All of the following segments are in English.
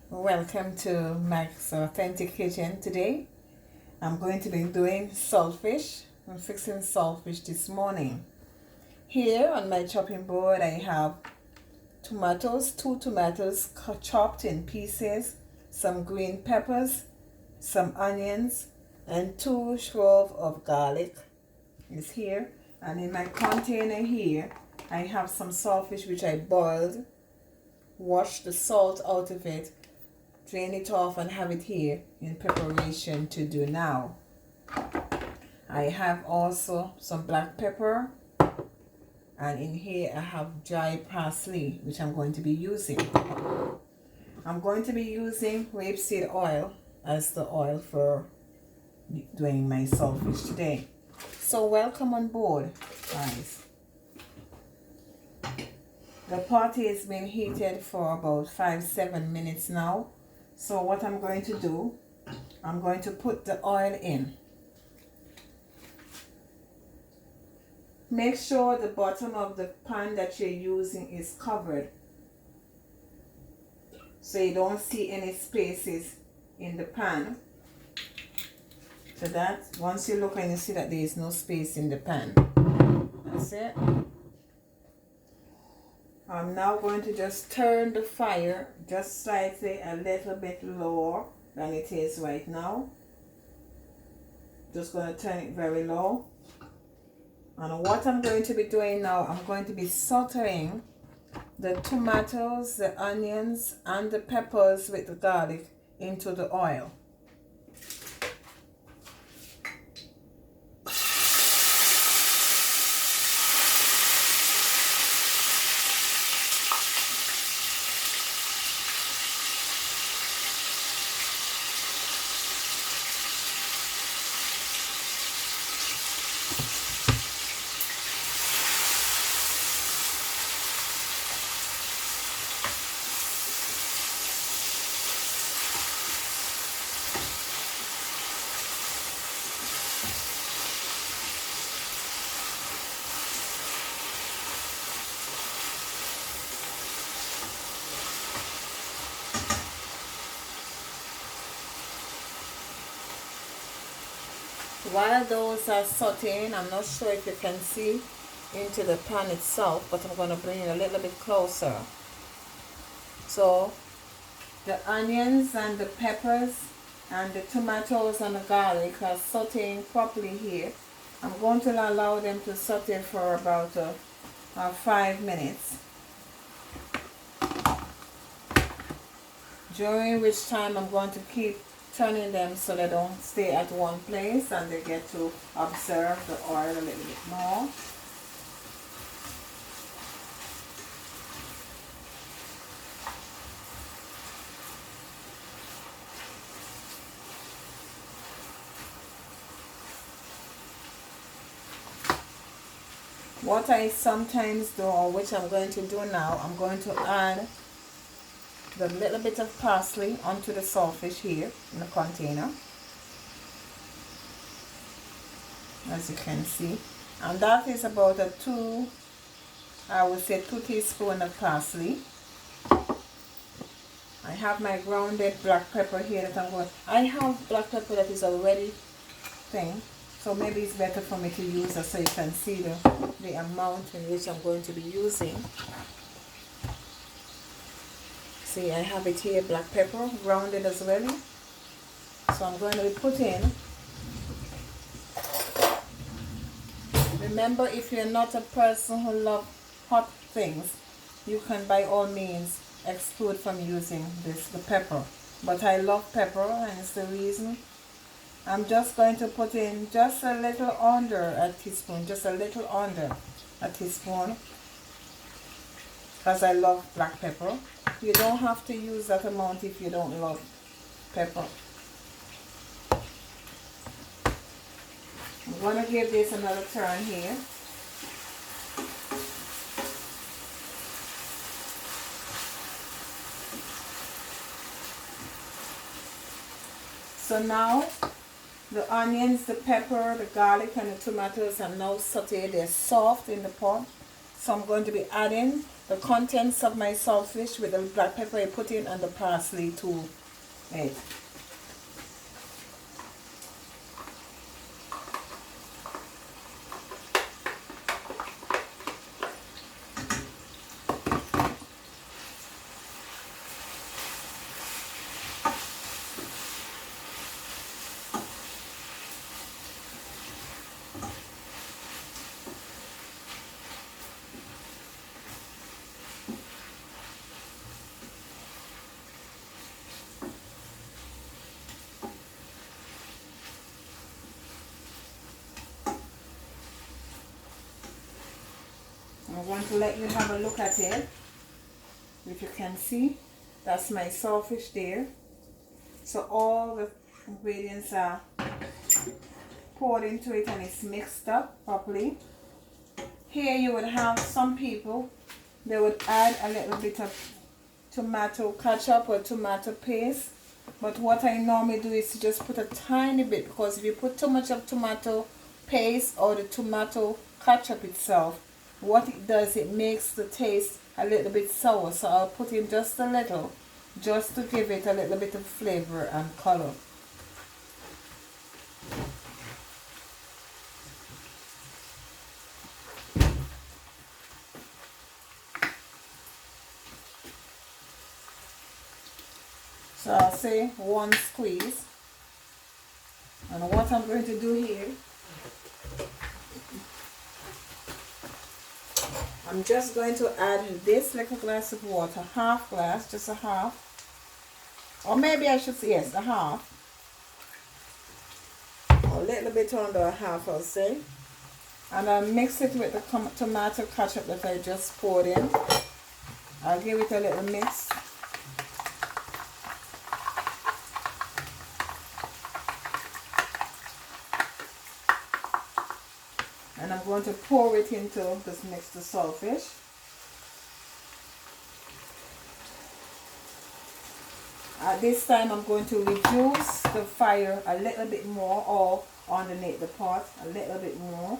Welcome to Mac's Authentic Kitchen. Today I'm going to be doing saltfish. I'm fixing saltfish this morning. Here on my chopping board I have tomatoes, 2 tomatoes chopped in pieces, some green peppers, some onions, and 2 cloves of garlic is here. And in my container here I have some saltfish which I boiled, washed the salt out of it, drain it off, and have it here in preparation to do now. I have also some black pepper, and in here I have dry parsley which I'm going to be using. I'm going to be using rapeseed oil as the oil for doing my saltfish today. So welcome on board, guys. The pot has been heated for about 5-7 minutes now. So what I'm going to do, I'm going to put the oil in. Make sure the bottom of the pan that you're using is covered, so you don't see any spaces in the pan. So that once you look and you see that there is no space in the pan, that's it. I'm now going to just turn the fire just slightly a little bit lower than it is right now. Just going to turn it very low. And what I'm going to be doing now, I'm going to be sauteing the tomatoes, the onions, and the peppers with the garlic into the oil. While those are sauteing, I'm not sure if you can see into the pan itself, but I'm going to bring it a little bit closer. So the onions and the peppers and the tomatoes and the garlic are sauteing properly here. I'm going to allow them to saute for about 5 minutes, during which time I'm going to keep turning them so they don't stay at one place and they get to observe the oil a little bit more. What I sometimes do, or which I'm going to do now, I'm going to add the little bit of parsley onto the saltfish here in the container, as you can see, and that is about I would say 2 teaspoons of parsley. I have my grounded black pepper here that I have black pepper that is already thing, so maybe it's better for me to use it so you can see the amount in which I'm going to be using. See, I have it here, black pepper, grounded as well. So I'm going to be putting, remember, if you're not a person who loves hot things, you can by all means exclude from using the pepper. But I love pepper, and it's the reason. I'm just going to put in just a little under a teaspoon, just a little under a teaspoon, because I love black pepper. You don't have to use that amount if you don't love pepper. I'm going to give this another turn here. So now the onions, the pepper, the garlic, and the tomatoes are now sauteed. They're soft in the pot. So I'm going to be adding the contents of my saltfish with the black pepper I put in and the parsley to it. I want to let you have a look at it. If you can see, that's my saltfish there. So all the ingredients are poured into it and it's mixed up properly. Here you would have some people, they would add a little bit of tomato ketchup or tomato paste. But what I normally do is to just put a tiny bit, because if you put too much of tomato paste or the tomato ketchup itself, what it does, it makes the taste a little bit sour. So I'll put in just a little, just to give it a little bit of flavor and color. So I'll say 1 squeeze. And what I'm going to do here, I'm just going to add this little glass of water, half glass, just a half. Or maybe I should say, yes, a half. A little bit under a half, I'll say. And I'll mix it with the tomato ketchup that I just poured in. I'll give it a little mix. And I'm going to pour it into this mixed saltfish. At this time I'm going to reduce the fire a little bit more, or underneath the pot a little bit more.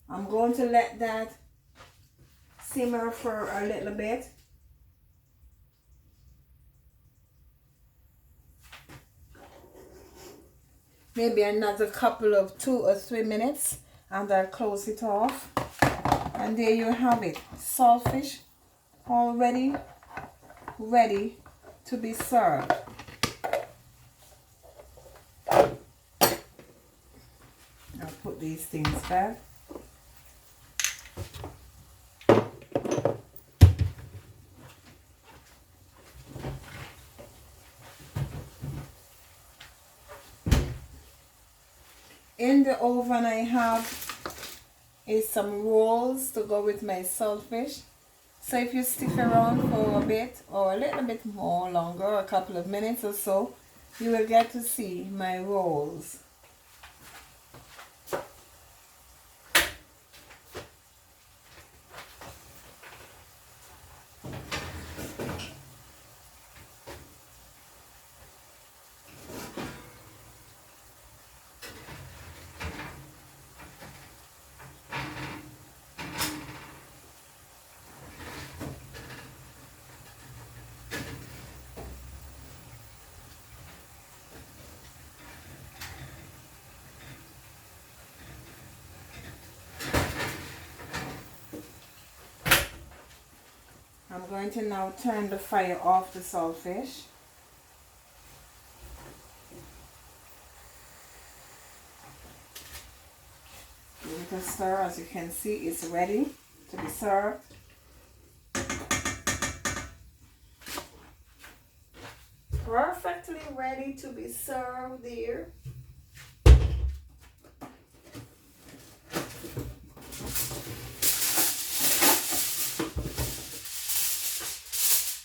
I'm going to let that simmer for a little bit. Maybe another couple of 2 or 3 minutes, and I'll close it off. And there you have it, saltfish already ready to be served. I'll put these things back. In the oven I have is some rolls to go with my saltfish. So if you stick around for a bit or a little bit more longer, a couple of minutes or so, you will get to see my rolls. I'm going to now turn the fire off the saltfish. Give it a stir. As you can see, it's ready to be served. Perfectly ready to be served here.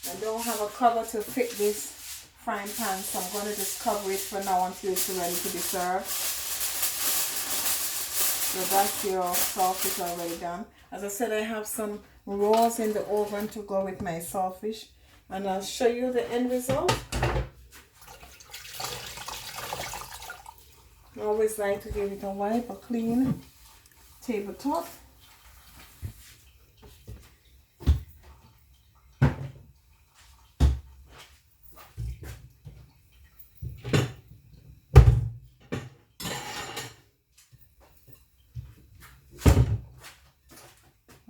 I don't have a cover to fit this frying pan, so I'm going to just cover it for now until it's ready to be served. So that's your saltfish already done. As I said, I have some rolls in the oven to go with my saltfish, and I'll show you the end result. I always like to give it a wipe, a clean tabletop.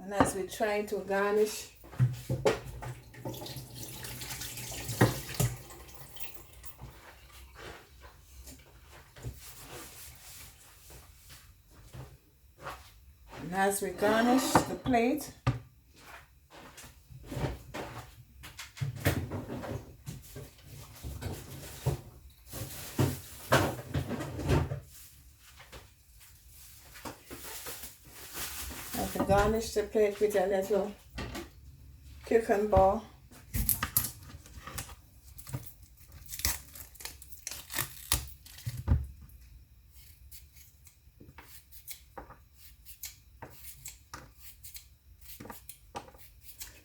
And as we try to garnish, the plate, garnish the plate with a little cucumber.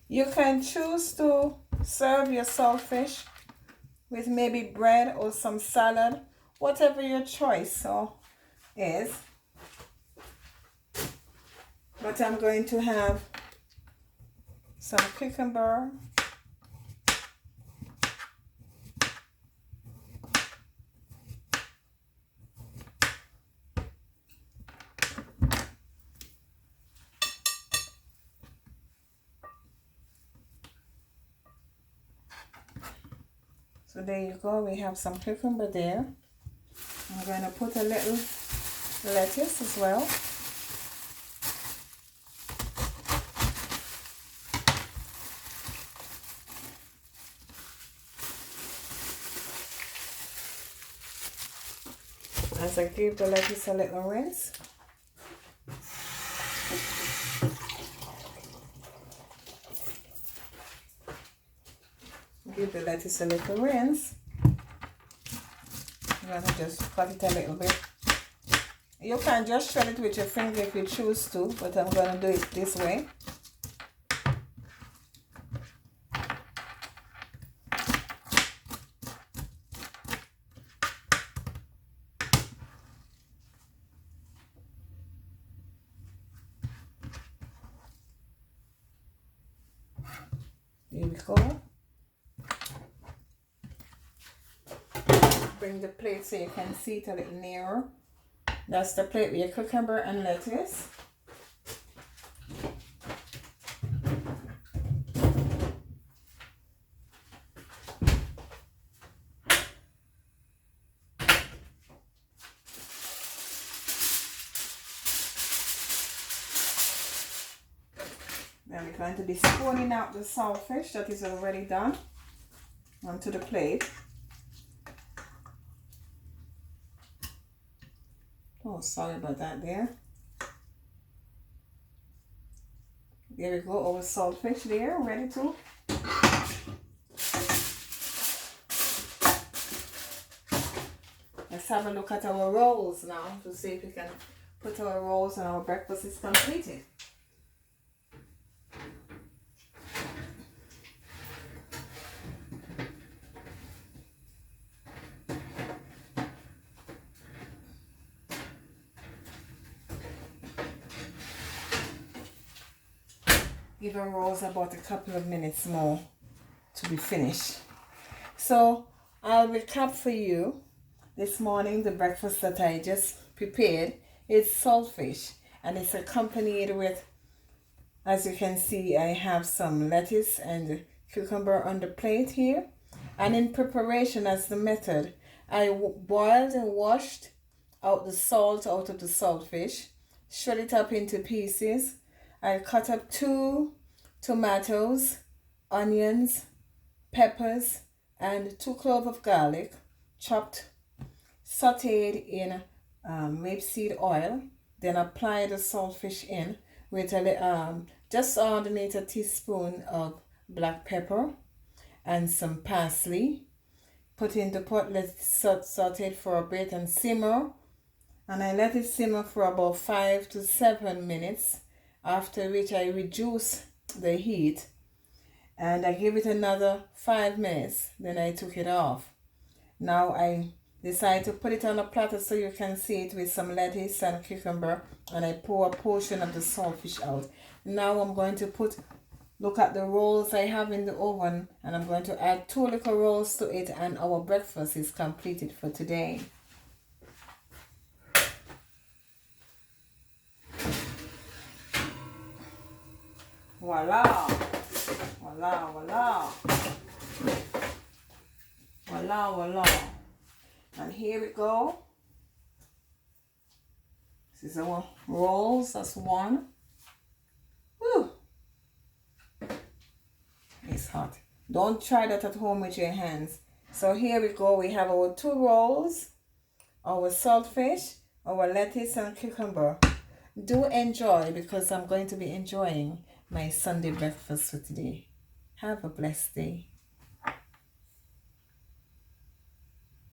You can choose to serve your saltfish with maybe bread or some salad, whatever your choice is. But I'm going to have some cucumber, so there you go, we have some cucumber there. I'm going to put a little lettuce as well. As I give the lettuce a little rinse. Give the lettuce a little rinse. I'm going to just cut it a little bit. You can just shred it with your finger if you choose to, but I'm going to do it this way. Here we go. Bring the plate so you can see it a little nearer. That's the plate with your cucumber and lettuce. Then we're going to be spooning out the saltfish that is already done onto the plate. Oh, sorry about that there. There we go, our saltfish there, ready to. Let's have a look at our rolls now to see if we can put our rolls and our breakfast is completed. Give our rolls about a couple of minutes more to be finished. So I'll recap for you. This morning the breakfast that I just prepared is saltfish, and it's accompanied with, as you can see, I have some lettuce and cucumber on the plate here. And in preparation, as the method, I boiled and washed out the salt out of the saltfish, shred it up into pieces. I cut up 2 tomatoes, onions, peppers, and 2 cloves of garlic, chopped, sauteed in rapeseed oil. Then apply the saltfish in with just underneath a teaspoon of black pepper and some parsley. Put in the pot, let it saute for a bit and simmer and I let it simmer for about 5 to 7 minutes, after which I reduce the heat and I give it another 5 minutes. Then I took it off. Now I decide to put it on a platter so you can see it with some lettuce and cucumber, and I pour a portion of the saltfish out. Now I'm going to look at the rolls I have in the oven, and I'm going to add 2 little rolls to it, and our breakfast is completed for today. Voila! Voila, voila! Voila, voila! And here we go. This is our rolls. That's one. Woo! It's hot. Don't try that at home with your hands. So here we go. We have our 2 rolls, our saltfish, our lettuce and cucumber. Do enjoy, because I'm going to be enjoying my Sunday breakfast for today. Have a blessed day.